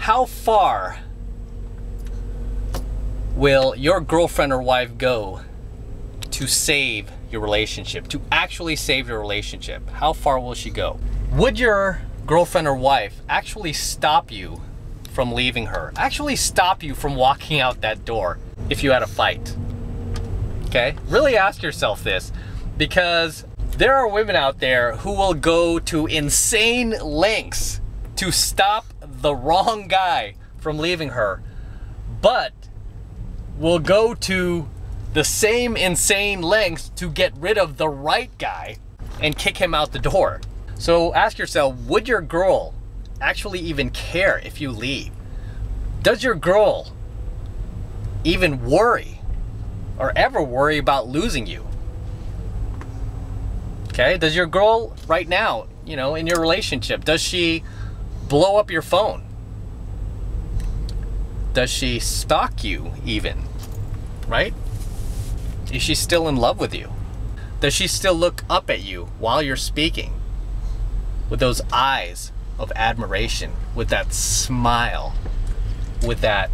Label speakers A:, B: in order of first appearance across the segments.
A: how far will your girlfriend or wife go to save your relationship, to actually save your relationship? How far will she go? Would your girlfriend or wife actually stop you from leaving her, actually stop you from walking out that door if you had a fight? Okay, really ask yourself this, because there are women out there who will go to insane lengths to stop the wrong guy from leaving her, but will go to the same insane lengths to get rid of the right guy and kick him out the door. So ask yourself, would your girl actually even care if you leave? Does your girl even worry or ever worry about losing you? Okay, does your girl right now, you know, in your relationship, does she blow up your phone? Does she stalk you even, right? Is she still in love with you? Does she still look up at you while you're speaking with those eyes of admiration, with that smile, with that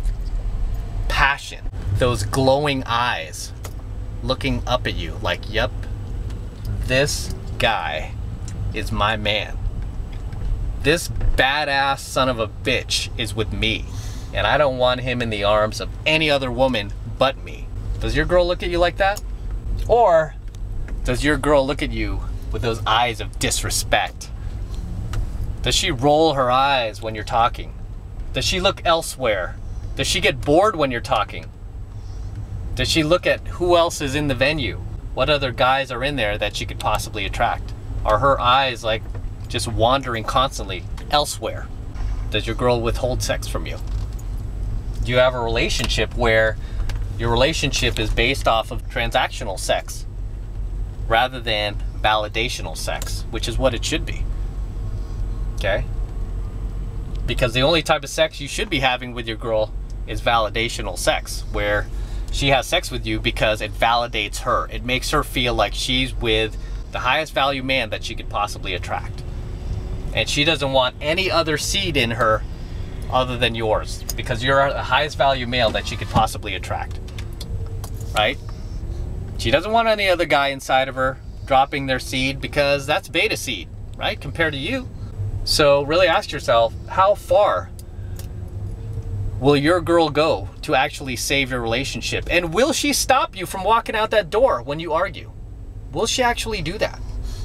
A: passion, those glowing eyes looking up at you like, yep, this guy is my man. This badass son of a bitch is with me, and I don't want him in the arms of any other woman but me. Does your girl look at you like that? Or does your girl look at you with those eyes of disrespect? Does she roll her eyes when you're talking? Does she look elsewhere? Does she get bored when you're talking? Does she look at who else is in the venue? What other guys are in there that she could possibly attract? Are her eyes like just wandering constantly elsewhere? Does your girl withhold sex from you? Do you have a relationship where your relationship is based off of transactional sex rather than validational sex, which is what it should be? Okay? Because the only type of sex you should be having with your girl is validational sex, where she has sex with you because it validates her. It makes her feel like she's with the highest value man that she could possibly attract. And she doesn't want any other seed in her other than yours, because you're the highest value male that she could possibly attract. Right? She doesn't want any other guy inside of her dropping their seed, because that's beta seed, right? Compared to you. So really ask yourself, how far will your girl go to actually save your relationship? And will she stop you from walking out that door when you argue? Will she actually do that?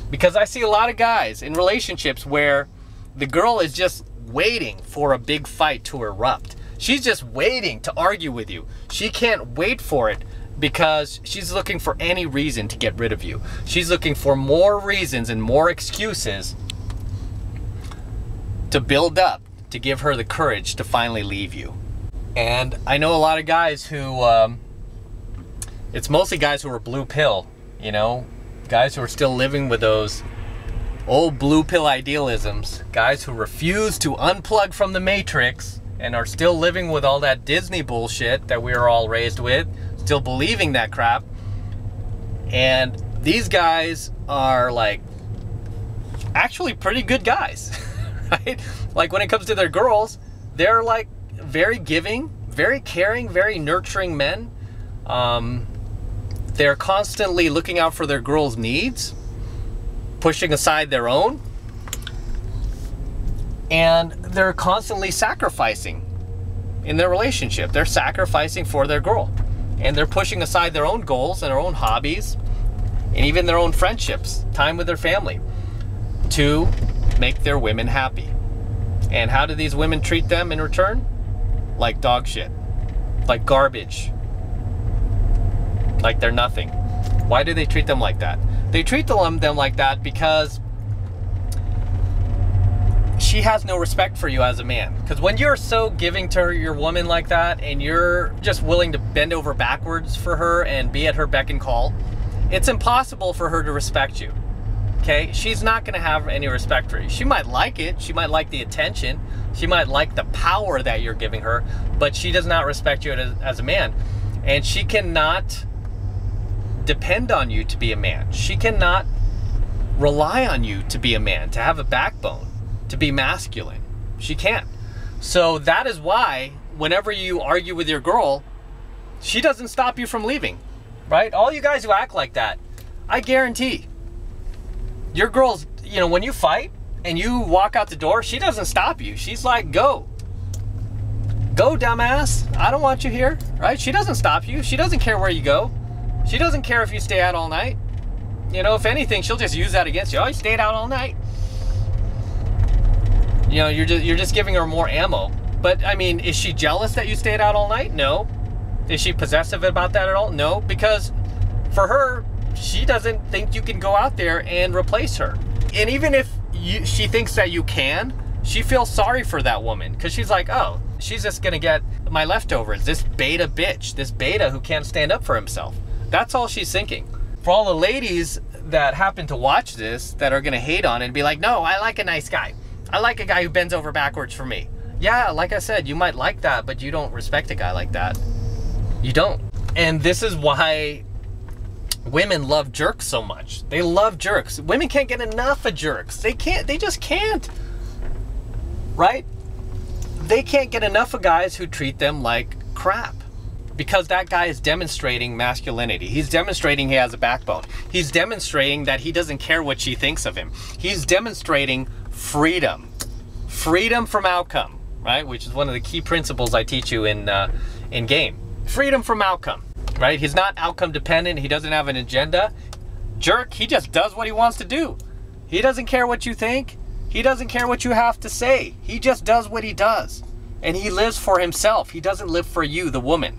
A: Because I see a lot of guys in relationships where the girl is just waiting for a big fight to erupt. She's just waiting to argue with you. She can't wait for it because she's looking for any reason to get rid of you. She's looking for more reasons and more excuses to build up, to give her the courage to finally leave you. And I know a lot of guys who, it's mostly guys who are blue pill, you know, guys who are still living with those old blue pill idealisms, guys who refuse to unplug from the matrix and are still living with all that Disney bullshit that we were all raised with, still believing that crap. And these guys are like actually pretty good guys, right? Like when it comes to their girls, they're like very giving, very caring, very nurturing men. They're constantly looking out for their girls' needs, pushing aside their own, and they're constantly sacrificing in their relationship. They're sacrificing for their girl, and they're pushing aside their own goals and their own hobbies and even their own friendships, time with their family, to make their women happy. And how do these women treat them in return? Like dog shit, like garbage, like they're nothing. Why do they treat them like that? They treat them like that because she has no respect for you as a man. Because when you're so giving to your woman like that, and you're just willing to bend over backwards for her and be at her beck and call, it's impossible for her to respect you. Okay? She's not going to have any respect for you. She might like it. She might like the attention. She might like the power that you're giving her, but she does not respect you as a man. And she cannot depend on you to be a man. She cannot rely on you to be a man, to have a backbone, to be masculine. She can't. So that is why whenever you argue with your girl, she doesn't stop you from leaving, right? All you guys who act like that, I guarantee your girl's, you know, when you fight and you walk out the door, she doesn't stop you. She's like, go. Go, dumbass. I don't want you here, right? She doesn't stop you. She doesn't care where you go. She doesn't care if you stay out all night. You know, if anything, she'll just use that against you. Oh, you stayed out all night. You know, you're just giving her more ammo. But, I mean, is she jealous that you stayed out all night? No. Is she possessive about that at all? No, because for her, she doesn't think you can go out there and replace her. And even if she thinks that you can, she feels sorry for that woman because she's like, oh, she's just gonna get my leftovers, this beta bitch, this beta who can't stand up for himself. That's all she's thinking. For all the ladies that happen to watch this that are gonna hate on it and be like, no, I like a nice guy. I like a guy who bends over backwards for me. Yeah, like I said, you might like that, but you don't respect a guy like that. You don't. And this is why women love jerks so much. They love jerks. Women can't get enough of jerks. They just can't. Right? They can't get enough of guys who treat them like crap. Because that guy is demonstrating masculinity. He's demonstrating he has a backbone. He's demonstrating that he doesn't care what she thinks of him. He's demonstrating freedom. Freedom from outcome, right? Which is one of the key principles I teach you in game. Freedom from outcome, right? He's not outcome dependent. He doesn't have an agenda. Jerk, he just does what he wants to do. He doesn't care what you think. He doesn't care what you have to say. He just does what he does. And he lives for himself. He doesn't live for you, the woman.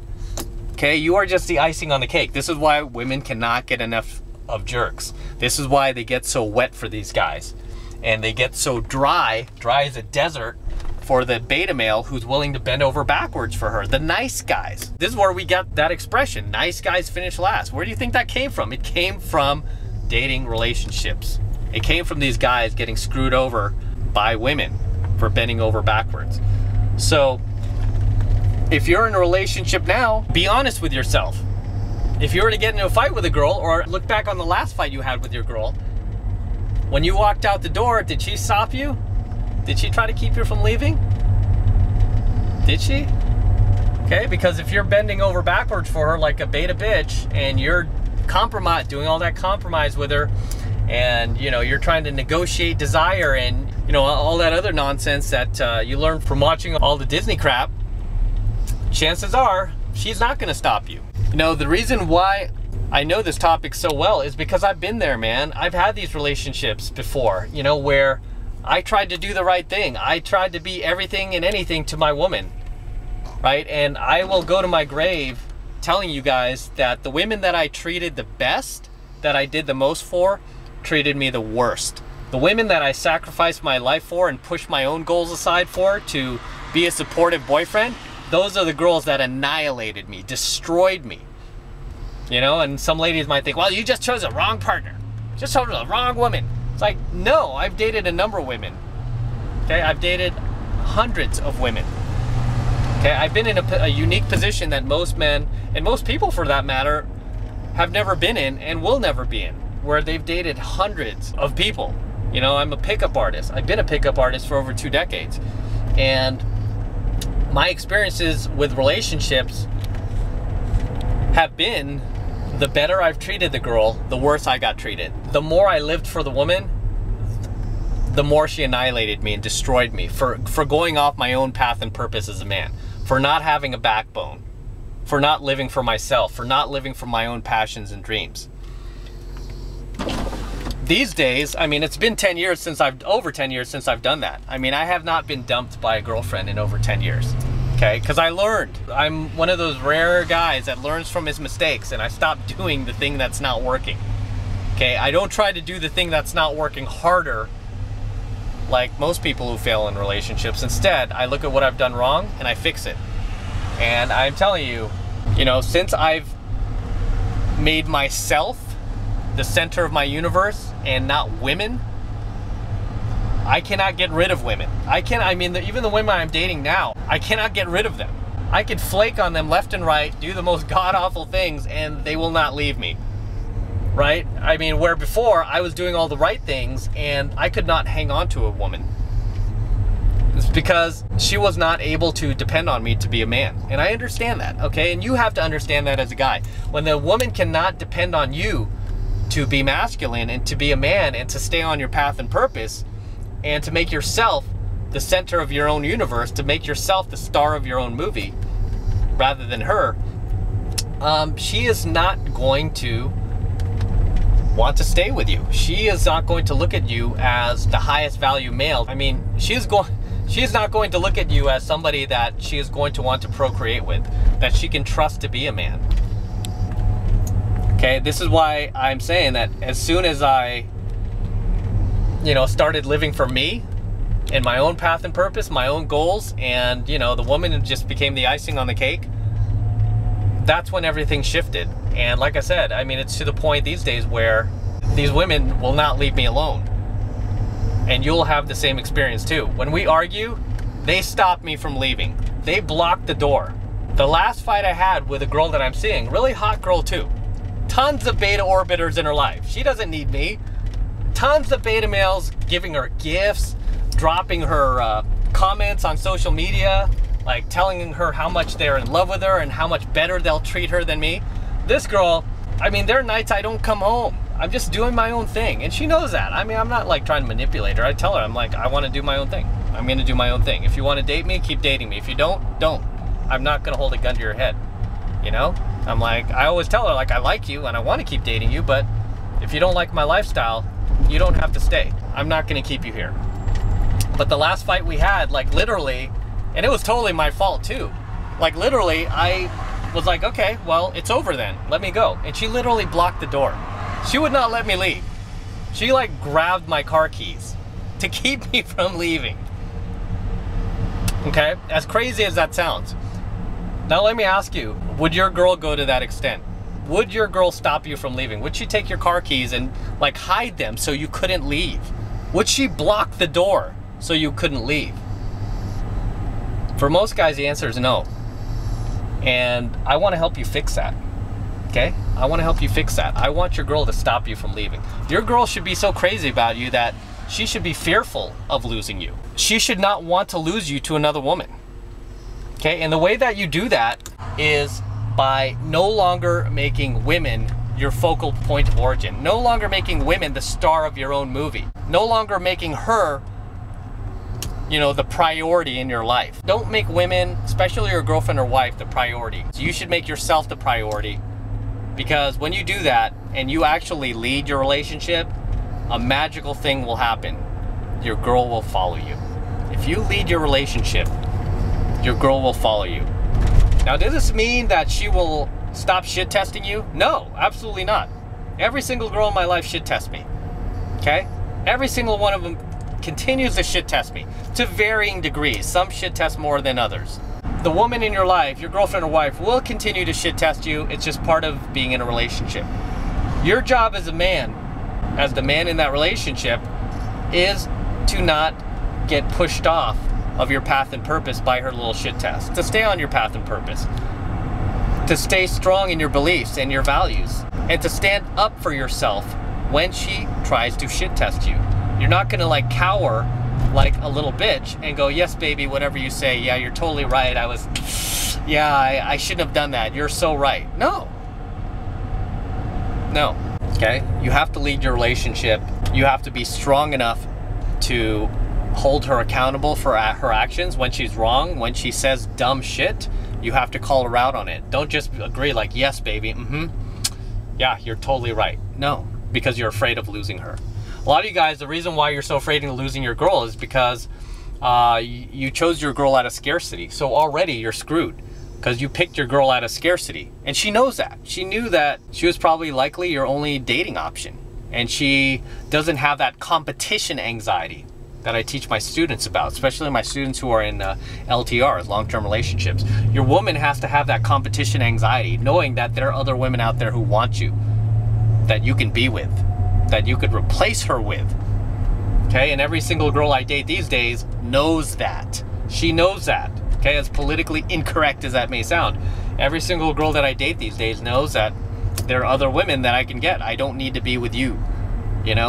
A: Okay, you are just the icing on the cake. This is why women cannot get enough of jerks. This is why they get so wet for these guys. And they get so dry as a desert for the beta male who's willing to bend over backwards for her. The nice guys. This is where we got that expression, nice guys finish last. Where do you think that came from? It came from dating relationships. It came from these guys getting screwed over by women for bending over backwards. So if you're in a relationship now, be honest with yourself. If you were to get into a fight with a girl, or look back on the last fight you had with your girl, when you walked out the door, did she stop you? Did she try to keep you from leaving? Did she? Okay, because if you're bending over backwards for her like a beta bitch and you're doing all that compromise with her, and you know, you're trying to negotiate desire and you know, all that other nonsense that you learn from watching all the Disney crap, chances are she's not going to stop you. You know, the reason why I know this topic so well is because I've been there, man. I've had these relationships before, you know, where I tried to do the right thing. I tried to be everything and anything to my woman, right? And I will go to my grave telling you guys that the women that I treated the best, that I did the most for, treated me the worst. The women that I sacrificed my life for and pushed my own goals aside for to be a supportive boyfriend, those are the girls that annihilated me, destroyed me. You know, and some ladies might think, well, you just chose the wrong partner. Just chose the wrong woman. It's like, no, I've dated a number of women. Okay, I've dated hundreds of women. Okay, I've been in a unique position that most men, and most people for that matter, have never been in and will never be in, where they've dated hundreds of people. You know, I'm a pickup artist. I've been a pickup artist for over 2 decades. And my experiences with relationships have been, the better I've treated the girl, the worse I got treated. The more I lived for the woman, the more she annihilated me and destroyed me for going off my own path and purpose as a man, for not having a backbone, for not living for myself, for not living for my own passions and dreams. These days, I mean, it's been over 10 years since I've done that. I mean, I have not been dumped by a girlfriend in over 10 years. Okay, because I learned. I'm one of those rare guys that learns from his mistakes, and I stopped doing the thing that's not working. Okay, I don't try to do the thing that's not working harder like most people who fail in relationships. Instead, I look at what I've done wrong and I fix it. And I'm telling you, you know, since I've made myself the center of my universe and not women, I cannot get rid of women. Even the women I'm dating now, I cannot get rid of them. I could flake on them left and right, do the most god-awful things, and they will not leave me, right? I mean, where before I was doing all the right things and I could not hang on to a woman. It's because she was not able to depend on me to be a man. And I understand that, okay? And you have to understand that as a guy. When the woman cannot depend on you to be masculine and to be a man and to stay on your path and purpose and to make yourself the center of your own universe, to make yourself the star of your own movie rather than her, she is not going to want to stay with you. She is not going to look at you as the highest value male. I mean, she is not going to look at you as somebody that she is going to want to procreate with, that she can trust to be a man. Okay, this is why I'm saying that as soon as I, started living for me and my own path and purpose, my own goals, and, the woman just became the icing on the cake, that's when everything shifted. And like I said, I mean, it's to the point these days where these women will not leave me alone. And you'll have the same experience too. When we argue, they stop me from leaving. They block the door. The last fight I had with a girl that I'm seeing, really hot girl too. Tons of beta orbiters in her life. She doesn't need me. Tons of beta males giving her gifts, dropping her comments on social media, like telling her how much they're in love with her and how much better they'll treat her than me. This girl, I mean, there are nights I don't come home. I'm just doing my own thing. And she knows that. I mean, I'm not like trying to manipulate her. I tell her, I'm like, I want to do my own thing. I'm going to do my own thing. If you want to date me, keep dating me. If you don't, don't. I'm not going to hold a gun to your head. I'm like, I always tell her, like, I like you and I want to keep dating you, but if you don't like my lifestyle, you don't have to stay. I'm not going to keep you here. But the last fight we had, like literally, and it was totally my fault too. Like literally, I was like, okay, well, it's over then. Let me go. And she literally blocked the door. She would not let me leave. She like grabbed my car keys to keep me from leaving. Okay, as crazy as that sounds. Now let me ask you, would your girl go to that extent? Would your girl stop you from leaving? Would she take your car keys and like hide them so you couldn't leave? Would she block the door so you couldn't leave? For most guys, the answer is no. And I want to help you fix that. Okay? I want to help you fix that. I want your girl to stop you from leaving. Your girl should be so crazy about you that she should be fearful of losing you. She should not want to lose you to another woman. Okay? And the way that you do that is by no longer making women your focal point of origin. No longer making women the star of your own movie. No longer making her, the priority in your life. Don't make women, especially your girlfriend or wife, the priority. So you should make yourself the priority, because when you do that and you actually lead your relationship, a magical thing will happen. Your girl will follow you. If you lead your relationship, your girl will follow you. Now, does this mean that she will stop shit testing you? No, absolutely not. Every single girl in my life shit tests me. Okay? Every single one of them continues to shit test me to varying degrees. Some shit test more than others. The woman in your life, your girlfriend or wife, will continue to shit test you. It's just part of being in a relationship. Your job as a man, as the man in that relationship, is to not get pushed off of your path and purpose by her little shit test. To stay on your path and purpose. To stay strong in your beliefs and your values. And to stand up for yourself when she tries to shit test you. You're not gonna like cower like a little bitch and go, yes, baby, whatever you say. Yeah, you're totally right. I shouldn't have done that. You're so right. No. No. Okay? You have to lead your relationship. You have to be strong enough to hold her accountable for her actions when she's wrong. When she says dumb shit, you have to call her out on it. Don't just agree like, yes, baby, yeah, you're totally right. No, because you're afraid of losing her. A lot of you guys, the reason why you're so afraid of losing your girl is because you chose your girl out of scarcity. So already you're screwed because you picked your girl out of scarcity. And she knows that. She knew that she was probably likely your only dating option. And she doesn't have that competition anxiety that I teach my students about, especially my students who are in LTRs, long-term relationships. Your woman has to have that competition anxiety, knowing that there are other women out there who want you, that you can be with, that you could replace her with. Okay, and every single girl I date these days knows that. She knows that. Okay, as politically incorrect as that may sound, every single girl that I date these days knows that there are other women that I can get. I don't need to be with you.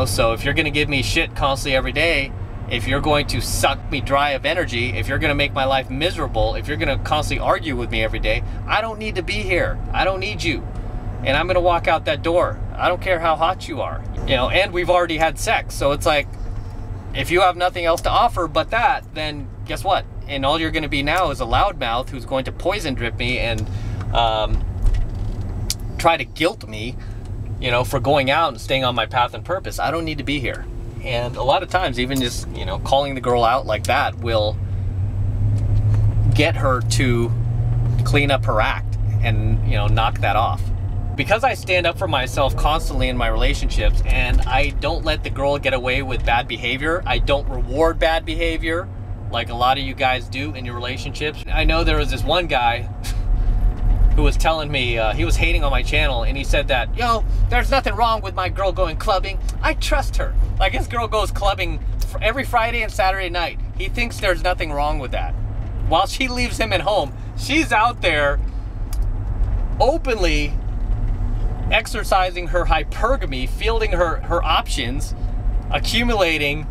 A: So if you're gonna give me shit constantly every day, if you're going to suck me dry of energy, if you're going to make my life miserable, if you're going to constantly argue with me every day, I don't need to be here. I don't need you. And I'm going to walk out that door. I don't care how hot you are. You know, and we've already had sex. So it's like, if you have nothing else to offer but that, then guess what? And all you're going to be now is a loudmouth who's going to poison drip me and try to guilt me, you know, for going out and staying on my path and purpose. I don't need to be here. And a lot of times, even just, you know, calling the girl out like that will get her to clean up her act and, you know, knock that off. Because I stand up for myself constantly in my relationships, and I don't let the girl get away with bad behavior. I don't reward bad behavior like a lot of you guys do in your relationships. I know there was this one guy who was telling me, he was hating on my channel, and he said that, yo, there's nothing wrong with my girl going clubbing. I trust her. Like, his girl goes clubbing every Friday and Saturday night. He thinks there's nothing wrong with that. While she leaves him at home, she's out there openly exercising her hypergamy, fielding her options, accumulating,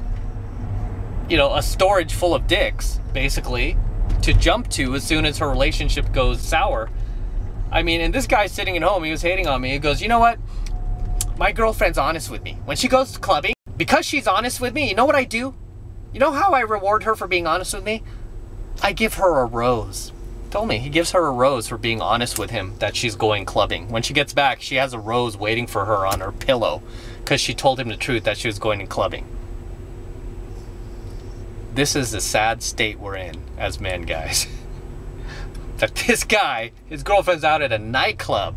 A: you know, a storage full of dicks, basically, to jump to as soon as her relationship goes sour. I mean, and this guy's sitting at home, he was hating on me. He goes, you know what? My girlfriend's honest with me. When she goes to clubbing, because she's honest with me, you know what I do? You know how I reward her for being honest with me? I give her a rose. Told me, he gives her a rose for being honest with him that she's going clubbing. When she gets back, she has a rose waiting for her on her pillow because she told him the truth that she was going to clubbing. This is the sad state we're in as men, guys. That this guy, his girlfriend's out at a nightclub,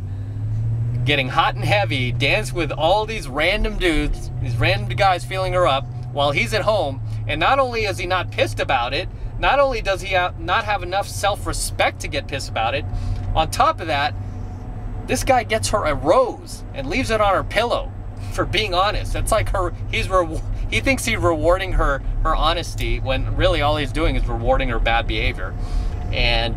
A: getting hot and heavy, dance with all these random dudes, these random guys feeling her up, while he's at home. And not only is he not pissed about it, not only does he not have enough self-respect to get pissed about it, on top of that, this guy gets her a rose and leaves it on her pillow for being honest. That's like he thinks he's rewarding her honesty, when really all he's doing is rewarding her bad behavior. And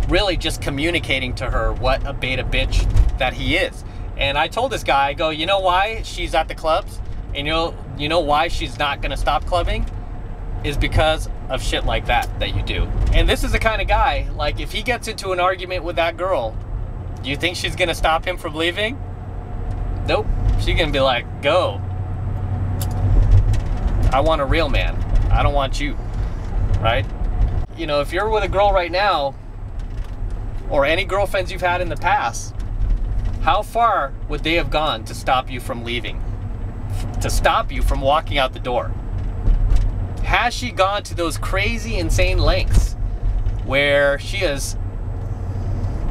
A: really just communicating to her what a beta bitch that he is. And I told this guy, I go, you know why she's at the clubs? And you know why she's not gonna stop clubbing? Is because of shit like that you do. And this is the kind of guy, like, if he gets into an argument with that girl, do you think she's gonna stop him from leaving? Nope. She's gonna be like, go. I want a real man. I don't want you, right? You know, if you're with a girl right now, or any girlfriends you've had in the past, how far would they have gone to stop you from leaving? To stop you from walking out the door? Has she gone to those crazy, insane lengths where she has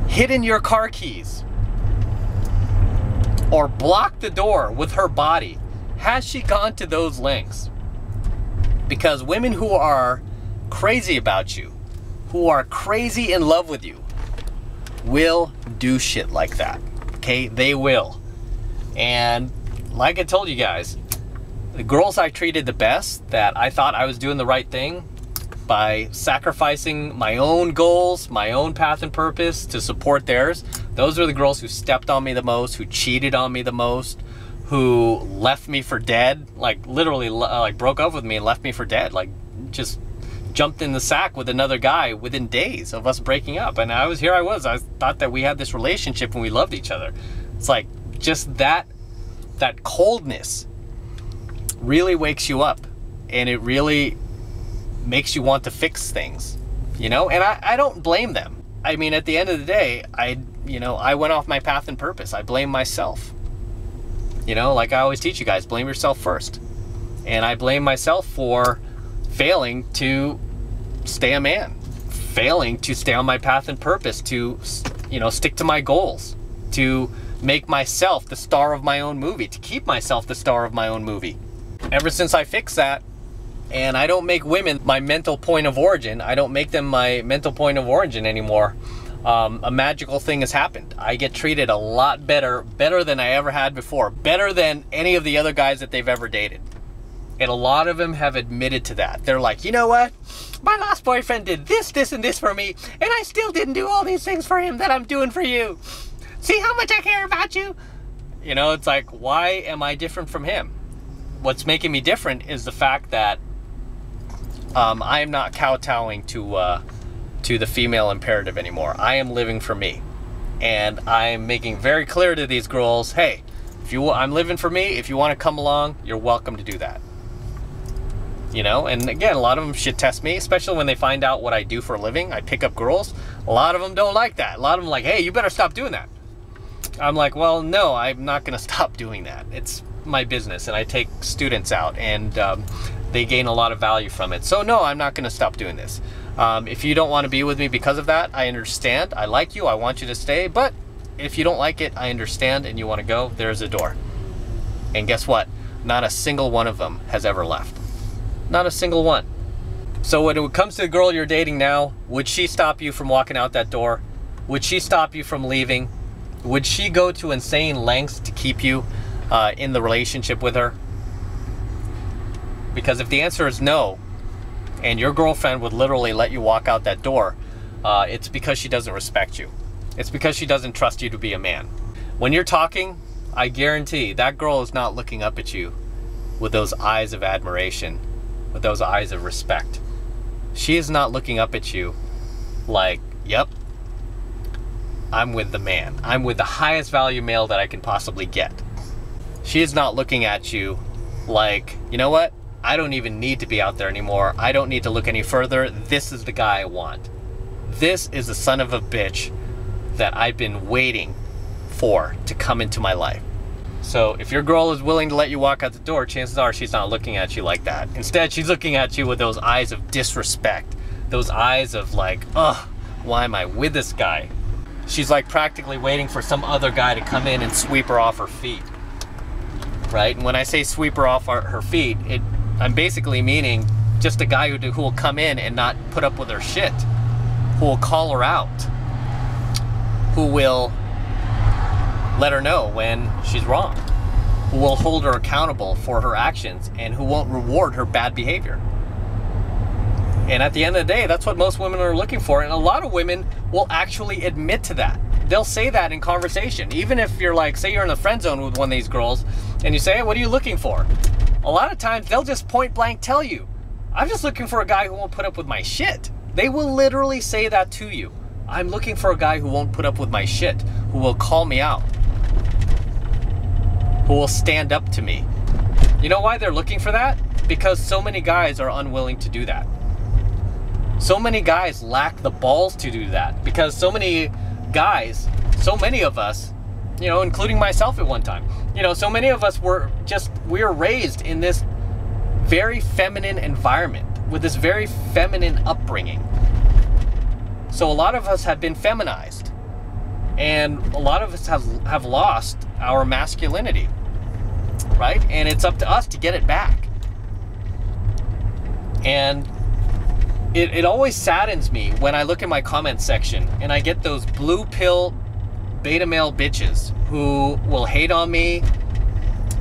A: hidden your car keys or blocked the door with her body? Has she gone to those lengths? Because women who are crazy about you, who are crazy in love with you, will do shit like that. Okay, they will. And like I told you guys, the girls I treated the best, that I thought I was doing the right thing by sacrificing my own goals, my own path and purpose to support theirs, those are the girls who stepped on me the most, who cheated on me the most, who left me for dead, like literally like broke up with me and left me for dead, like just jumped in the sack with another guy within days of us breaking up. And I thought that we had this relationship and we loved each other. It's like, just that coldness really wakes you up, and it really makes you want to fix things, you know? And I don't blame them. I mean, at the end of the day, I went off my path and purpose. I blame myself. You know, like I always teach you guys, blame yourself first. And I blame myself for failing to stay a man, failing to stay on my path and purpose, to, you know, stick to my goals, to make myself the star of my own movie, to keep myself the star of my own movie. Ever since I fixed that, and I don't make women my mental point of origin, I don't make them my mental point of origin anymore, a magical thing has happened. I get treated a lot better than I ever had before, better than any of the other guys that they've ever dated. And a lot of them have admitted to that. They're like, you know what? My last boyfriend did this, this, and this for me, and I still didn't do all these things for him that I'm doing for you. See how much I care about you? You know, it's like, why am I different from him? What's making me different is the fact that I am not kowtowing to the female imperative anymore. I am living for me. And I'm making very clear to these girls, hey, I'm living for me. If you want to come along, you're welcome to do that. You know, and again, a lot of them shit test me, especially when they find out what I do for a living. I pick up girls. A lot of them don't like that. A lot of them are like, hey, you better stop doing that. I'm like, well, no, I'm not going to stop doing that. It's my business, and I take students out, and they gain a lot of value from it. So no, I'm not going to stop doing this. If you don't want to be with me because of that, I understand. I like you. I want you to stay. But if you don't like it, I understand, and you want to go, there's a door. And guess what? Not a single one of them has ever left. Not a single one. So when it comes to the girl you're dating now, would she stop you from walking out that door? Would she stop you from leaving? Would she go to insane lengths to keep you in the relationship with her? Because if the answer is no, and your girlfriend would literally let you walk out that door, it's because she doesn't respect you. It's because she doesn't trust you to be a man. When you're talking, I guarantee that girl is not looking up at you with those eyes of admiration, with those eyes of respect. She is not looking up at you like, yep, I'm with the man. I'm with the highest value male that I can possibly get. She is not looking at you like, you know what? I don't even need to be out there anymore. I don't need to look any further. This is the guy I want. This is the son of a bitch that I've been waiting for to come into my life. So if your girl is willing to let you walk out the door, chances are she's not looking at you like that. Instead, she's looking at you with those eyes of disrespect. Those eyes of like, ugh, why am I with this guy? She's like practically waiting for some other guy to come in and sweep her off her feet. Right? And when I say sweep her off her feet, I'm basically meaning just a guy who will come in and not put up with her shit. Who will call her out. Who will let her know when she's wrong, who will hold her accountable for her actions, and who won't reward her bad behavior. And at the end of the day, that's what most women are looking for, and a lot of women will actually admit to that. They'll say that in conversation. Even if you're like, say you're in the friend zone with one of these girls, and you say, hey, what are you looking for? A lot of times, they'll just point blank tell you, I'm just looking for a guy who won't put up with my shit. They will literally say that to you. I'm looking for a guy who won't put up with my shit, who will call me out, who will stand up to me. You know why they're looking for that? Because so many guys are unwilling to do that. So many guys lack the balls to do that. Because so many guys, so many of us, you know, including myself at one time, you know, so many of us we were raised in this very feminine environment, with this very feminine upbringing. So a lot of us have been feminized. And a lot of us have lost our masculinity. Right? And it's up to us to get it back. And it always saddens me when I look in my comment section and I get those blue pill beta male bitches who will hate on me,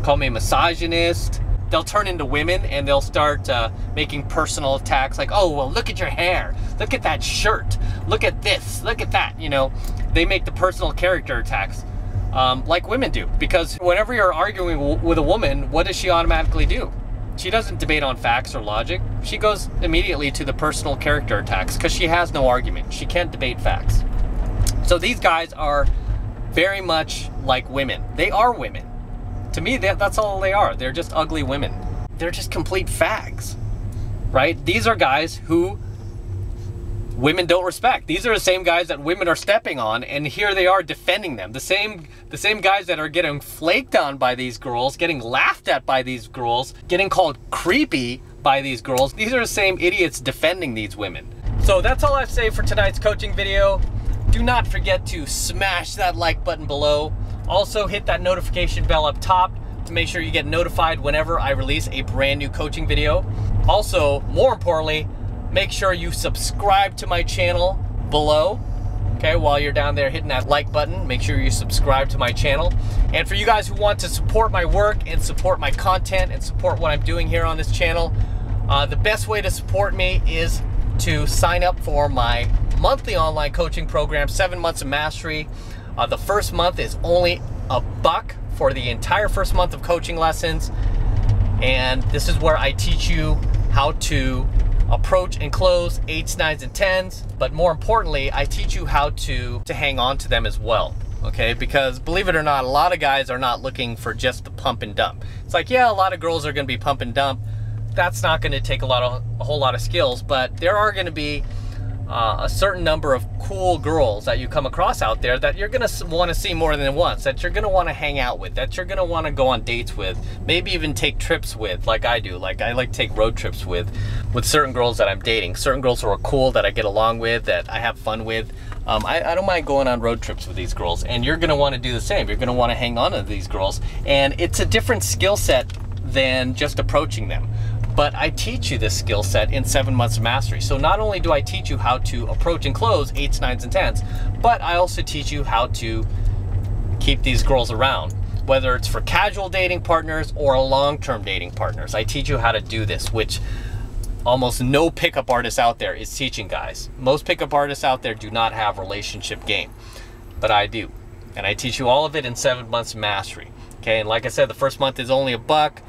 A: call me a misogynist. They'll turn into women and they'll start making personal attacks like, oh, well, look at your hair. Look at that shirt. Look at this. Look at that. You know, they make the personal character attacks. Like women do, because whenever you're arguing with a woman, what does she automatically do? She doesn't debate on facts or logic. She goes immediately to the personal character attacks because she has no argument. She can't debate facts. So these guys are very much like women. They are women. To me, that's all they are. They're just ugly women. They're just complete fags, right? These are guys who women don't respect. These are the same guys that women are stepping on, and here they are defending them. The same guys that are getting flaked on by these girls, getting laughed at by these girls, getting called creepy by these girls. These are the same idiots defending these women. So that's all I have to say for tonight's coaching video. Do not forget to smash that like button below. Also hit that notification bell up top to make sure you get notified whenever I release a brand new coaching video. Also, more importantly, make sure you subscribe to my channel below. Okay, while you're down there hitting that like button, make sure you subscribe to my channel. And for you guys who want to support my work and support my content and support what I'm doing here on this channel, the best way to support me is to sign up for my monthly online coaching program, 7 Months of Mastery. The first month is only $1 for the entire first month of coaching lessons. And this is where I teach you how to approach and close 8s, 9s, and 10s. But more importantly, I teach you how to hang on to them as well. Okay, because believe it or not, a lot of guys are not looking for just the pump and dump. It's like, yeah, a lot of girls are going to be pump and dump. That's not going to take a whole lot of skills, but there are going to be a certain number of cool girls that you come across out there that you're going to want to see more than once, that you're going to want to hang out with, that you're going to want to go on dates with, maybe even take trips with, like I do. Like I like to take road trips with certain girls that I'm dating, certain girls who are cool, that I get along with, that I have fun with. I don't mind going on road trips with these girls, and you're going to want to do the same. You're going to want to hang on to these girls, and it's a different skill set than just approaching them. But I teach you this skill set in 7 months of mastery. So not only do I teach you how to approach and close 8s, 9s, and 10s, but I also teach you how to keep these girls around, whether it's for casual dating partners or long-term dating partners. I teach you how to do this, which almost no pickup artist out there is teaching, guys. Most pickup artists out there do not have relationship game, but I do. And I teach you all of it in 7 months of mastery. Okay, and like I said, the first month is only $1,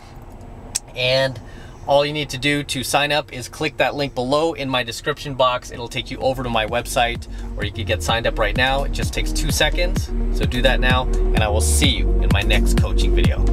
A: and all you need to do to sign up is click that link below in my description box. It'll take you over to my website where you can get signed up right now. It just takes 2 seconds. So do that now, and I will see you in my next coaching video.